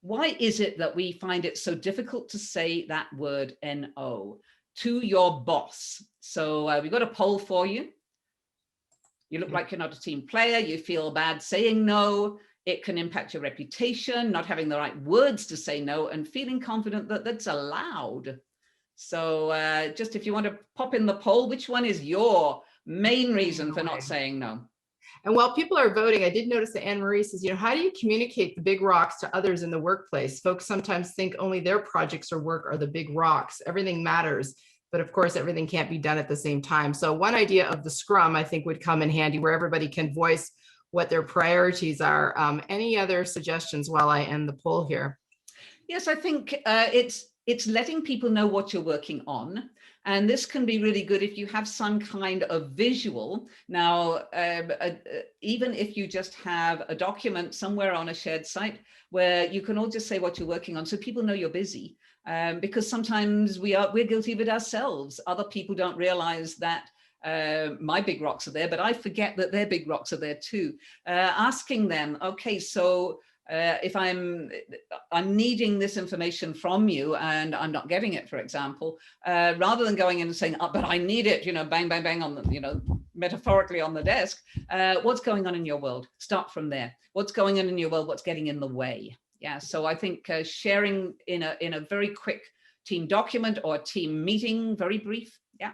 why is it that we find it so difficult to say that word no to your boss? So we've got a poll for you. You look like you're not a team player. You feel bad saying no. It can impact your reputation, not having the right words to say no, and feeling confident that that's allowed. So just if you want to pop in the poll, which one is your main reason for not saying no? And while people are voting, I did notice that Anne-Marie says, how do you communicate the big rocks to others in the workplace? Folks sometimes think only their projects or work are the big rocks. Everything matters. But of course, everything can't be done at the same time. So one idea of the Scrum, I think, would come in handy, where everybody can voice what their priorities are. Any other suggestions while I end the poll here? Yes, I think it's letting people know what you're working on. And this can be really good if you have some kind of visual. Now, even if you just have a document somewhere on a shared site where you can all just say what you're working on, so people know you're busy. Because sometimes we're guilty of it ourselves. Other people don't realize that my big rocks are there, but I forget that their big rocks are there too. Asking them, okay, so if I'm needing this information from you and I'm not getting it, for example, rather than going in and saying, oh, but I need it, bang, bang, bang on the, metaphorically on the desk, what's going on in your world? Start from there. What's going on in your world? What's getting in the way? Yeah, so I think sharing in a very quick team document or team meeting, very brief. Yeah.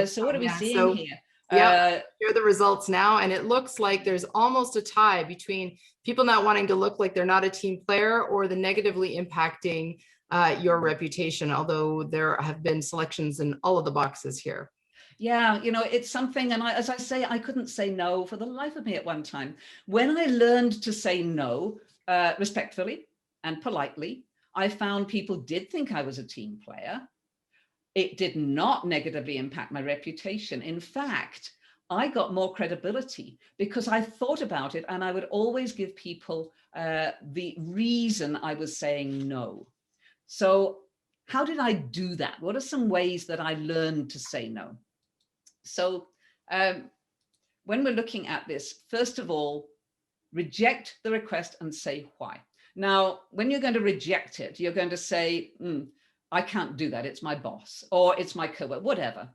So what are we seeing here? Yeah, here are the results now, and it looks like there's almost a tie between people not wanting to look like they're not a team player or the negatively impacting your reputation, although there have been selections in all of the boxes here. Yeah, it's something, and as I say, I couldn't say no for the life of me at one time. When I learned to say no respectfully and politely, I found people did think I was a team player. It did not negatively impact my reputation. In fact, I got more credibility because I thought about it, and I would always give people the reason I was saying no. So how did I do that? What are some ways that I learned to say no? So when we're looking at this, first of all, reject the request and say why. Now, when you're going to reject it, you're going to say, I can't do that. It's my boss, or it's my coworker, whatever.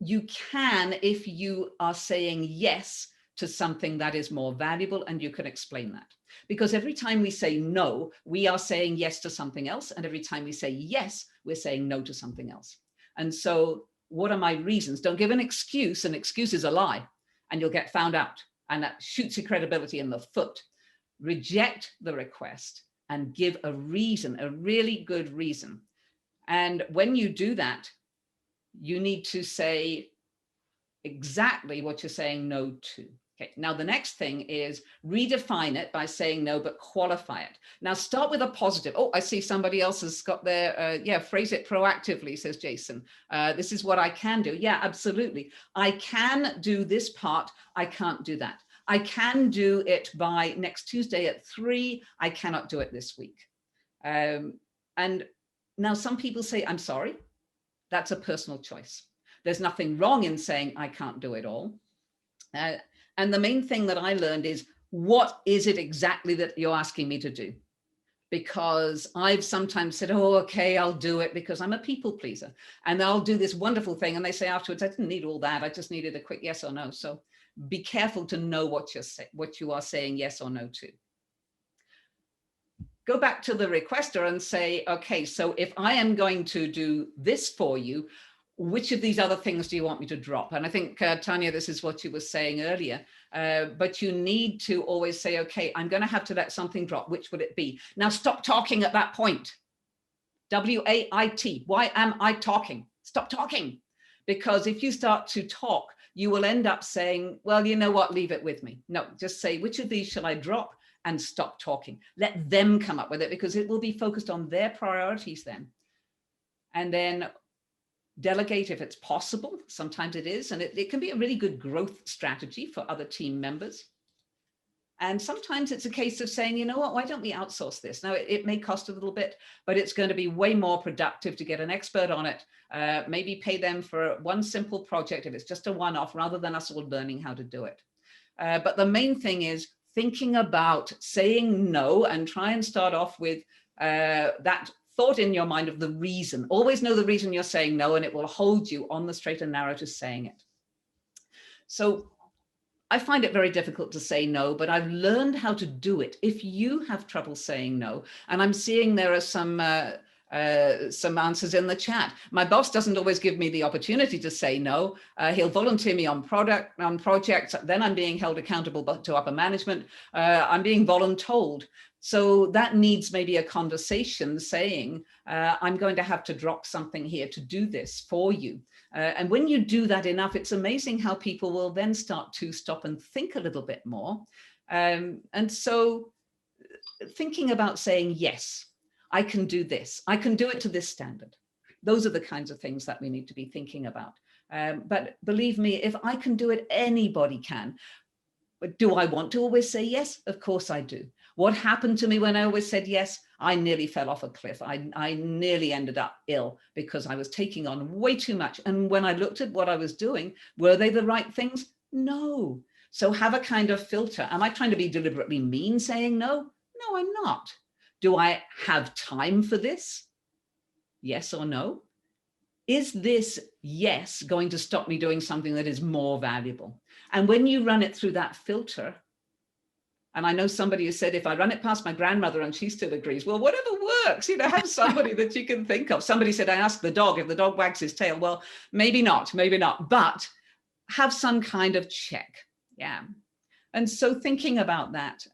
You can, if you are saying yes to something that is more valuable, and you can explain that. Because every time we say no, we are saying yes to something else. And every time we say yes, we're saying no to something else. And so what are my reasons? Don't give an excuse. An excuse is a lie, and you'll get found out. And that shoots your credibility in the foot. Reject the request and give a reason, a really good reason. And when you do that, you need to say exactly what you're saying no to. Okay. Now, the next thing is redefine it by saying no, but qualify it. Now, start with a positive. Oh, I see somebody else has got their, phrase it proactively, says Jason. This is what I can do. Yeah, absolutely. I can do this part. I can't do that. I can do it by next Tuesday at 3. I cannot do it this week. And now some people say, I'm sorry. That's a personal choice. There's nothing wrong in saying I can't do it all. And the main thing that I learned is, what is it exactly that you're asking me to do? because I've sometimes said, oh, okay, I'll do it because I'm a people pleaser. And I'll do this wonderful thing. And they say afterwards, I didn't need all that. I just needed a quick yes or no. So be careful to know what you are saying yes or no to. Go back to the requester and say, okay, so if I am going to do this for you, which of these other things do you want me to drop? And I think, Tanya, this is what you were saying earlier, but you need to always say, okay, I'm going to have to let something drop. Which would it be? Now stop talking at that point. W-A-I-T. Why am I talking? Stop talking. Because if you start to talk, you will end up saying, well, you know what, leave it with me. No, just say, which of these shall I drop? And stop talking. Let them come up with it, because it will be focused on their priorities then. And then delegate if it's possible. Sometimes it is, and it can be a really good growth strategy for other team members. And sometimes it's a case of saying, you know what, why don't we outsource this? Now, it may cost a little bit, but it's going to be way more productive to get an expert on it. Maybe pay them for one simple project if it's just a one-off, rather than us all learning how to do it. But the main thing is thinking about saying no, and try and start off with that thought in your mind of the reason. Always know the reason you're saying no, and it will hold you on the straight and narrow to saying it. So I find it very difficult to say no, but I've learned how to do it. If you have trouble saying no, and I'm seeing there are some answers in the chat. My boss doesn't always give me the opportunity to say no. He'll volunteer me on projects. Then I'm being held accountable to upper management. I'm being voluntold. So that needs maybe a conversation saying, I'm going to have to drop something here to do this for you. And when you do that enough, it's amazing how people will then start to stop and think a little bit more. And so thinking about saying, yes, I can do this. I can do it to this standard. Those are the kinds of things that we need to be thinking about. But believe me, if I can do it, anybody can. But do I want to always say yes? Of course I do. What happened to me when I always said yes? I nearly fell off a cliff. I nearly ended up ill because I was taking on way too much. And when I looked at what I was doing, were they the right things? No. So have a kind of filter. Am I trying to be deliberately mean saying no? No, I'm not. Do I have time for this? Yes or no? Is this yes going to stop me doing something that is more valuable? And when you run it through that filter, and I know somebody who said, if I run it past my grandmother and she still agrees, well, whatever works, have somebody that you can think of. Somebody said, I asked the dog if the dog wags his tail. Well, maybe not, but have some kind of check. Yeah. And so thinking about that,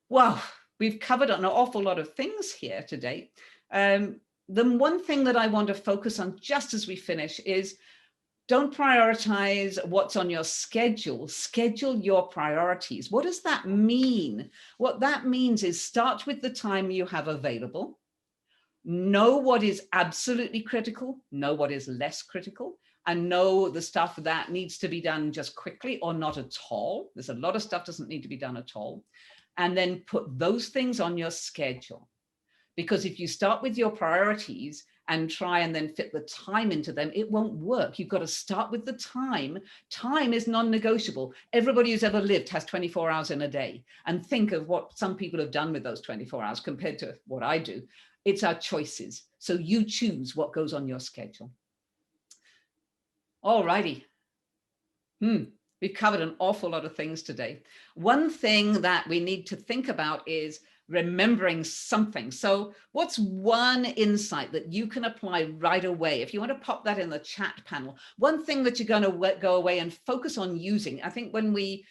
wow, we've covered an awful lot of things here today. The one thing that I want to focus on just as we finish is don't prioritize what's on your schedule. Schedule your priorities. What does that mean? What that means is start with the time you have available. Know what is absolutely critical. Know what is less critical. And know the stuff that needs to be done just quickly or not at all. There's a lot of stuff doesn't need to be done at all. And then put those things on your schedule. Because if you start with your priorities and try and then fit the time into them, it won't work. You've got to start with the time. Time is non-negotiable. Everybody who's ever lived has 24 hours in a day. And think of what some people have done with those 24 hours compared to what I do. It's our choices. So you choose what goes on your schedule. All righty. We've covered an awful lot of things today. One thing that we need to think about is remembering something. So what's one insight that you can apply right away? If you want to pop that in the chat panel, one thing that you're going to go away and focus on using. I think when we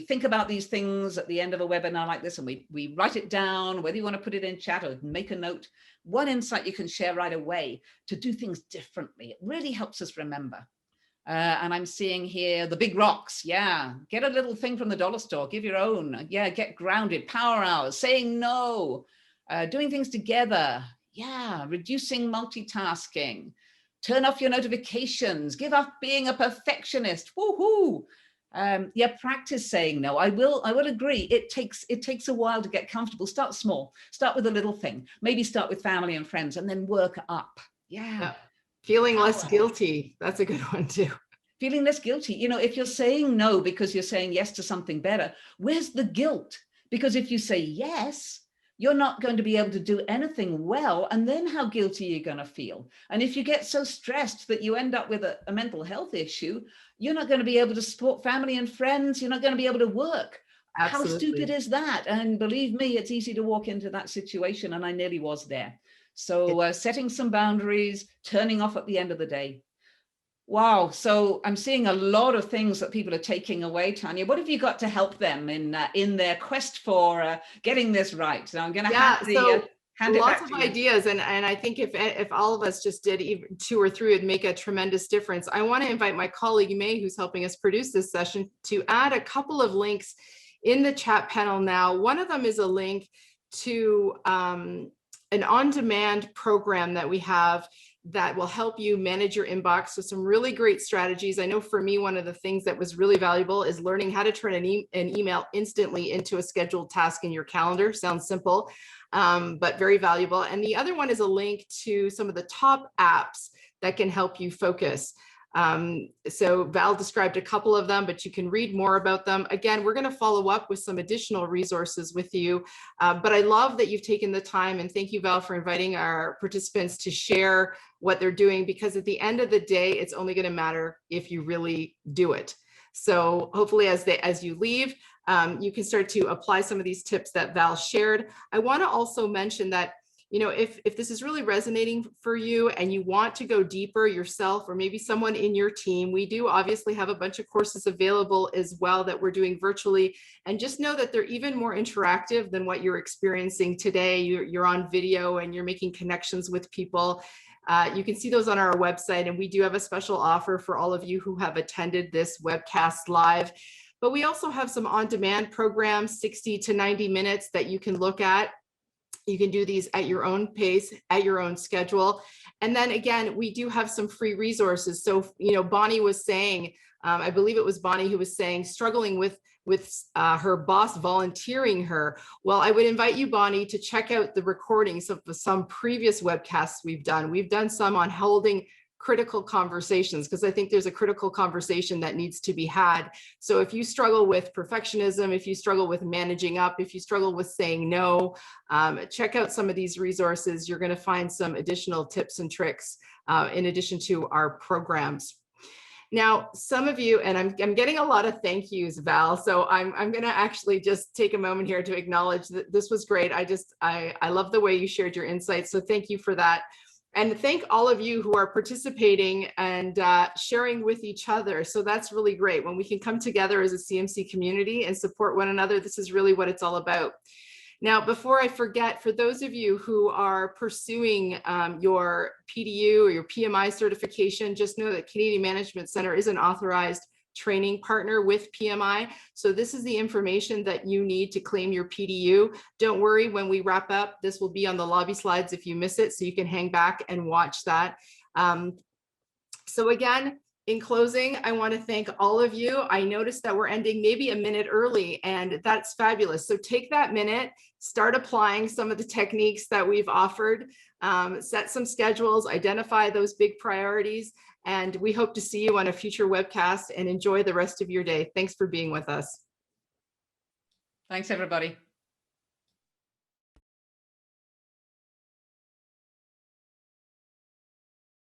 think about these things at the end of a webinar like this, and we write it down, whether you want to put it in chat or make a note, one insight you can share right away to do things differently. It really helps us remember. And I'm seeing here the big rocks. Yeah. Get a little thing from the dollar store, give your own. Yeah. Get grounded, power hours, saying no, doing things together. Yeah. Reducing multitasking, turn off your notifications, give up being a perfectionist. Woohoo. Yeah. Practice saying no. I will agree. It takes a while to get comfortable. Start small, start with a little thing, maybe start with family and friends and then work up. Yeah. Feeling less guilty. That's a good one too. Feeling less guilty. If you're saying no because you're saying yes to something better, where's the guilt? Because if you say yes, you're not going to be able to do anything well. And then how guilty are you going to feel? And if you get so stressed that you end up with a mental health issue, you're not going to be able to support family and friends. You're not going to be able to work. How stupid is that? And believe me, it's easy to walk into that situation. And I nearly was there. So setting some boundaries, turning off at the end of the day. Wow. So I'm seeing a lot of things that people are taking away, Tanya. What have you got to help them in their quest for getting this right? So I'm going to hand it lots back of to you. ideas. And I think if all of us just did even 2 or 3, it'd make a tremendous difference. I want to invite my colleague, May, who's helping us produce this session, to add a couple of links in the chat panel now. One of them is a link to an on-demand program that we have that will help you manage your inbox. So some really great strategies. I know for me, one of the things that was really valuable is learning how to turn an email instantly into a scheduled task in your calendar. Sounds simple, but very valuable. And the other one is a link to some of the top apps that can help you focus. So Val described a couple of them, but you can read more about them. Again, we're going to follow up with some additional resources with you. But I love that you've taken the time, and thank you, Val, for inviting our participants to share what they're doing, because at the end of the day, it's only going to matter if you really do it. So hopefully as you leave, you can start to apply some of these tips that Val shared. I want to also mention that, you know, if this is really resonating for you and you want to go deeper yourself, or maybe someone in your team, we do obviously have a bunch of courses available as well that we're doing virtually. And just know that they're even more interactive than what you're experiencing today. You're on video and you're making connections with people. You can see those on our website, and we do have a special offer for all of you who have attended this webcast live. But we also have some on-demand programs, 60 to 90 minutes, that you can look at. You can do these at your own pace, at your own schedule. And then again, we do have some free resources. So, you know, Bonnie was saying, I believe it was Bonnie who was saying, struggling with her boss volunteering her. Well, I would invite you, Bonnie, to check out the recordings of some previous webcasts we've done. We've done some on holding critical conversations, because I think there's a critical conversation that needs to be had. So if you struggle with perfectionism, if you struggle with managing up, if you struggle with saying no, check out some of these resources. You're going to find some additional tips and tricks in addition to our programs. Now, some of you, and I'm getting a lot of thank yous, Val. So I'm going to actually just take a moment here to acknowledge that this was great. I love the way you shared your insights. So thank you for that. And thank all of you who are participating and sharing with each other. So that's really great. When we can come together as a CMC community and support one another, this is really what it's all about. Now, before I forget, for those of you who are pursuing your PDU or your PMI certification, just know that Canadian Management Centre is an authorized training partner with PMI. So this is the information that you need to claim your PDU. Don't worry, when we wrap up, this will be on the lobby slides if you miss it, so you can hang back and watch that. So again, in closing, I want to thank all of you. I noticed that we're ending maybe a minute early, and that's fabulous. So take that minute, start applying some of the techniques that we've offered, set some schedules, identify those big priorities, and we hope to see you on a future webcast, and enjoy the rest of your day. Thanks for being with us. Thanks, everybody.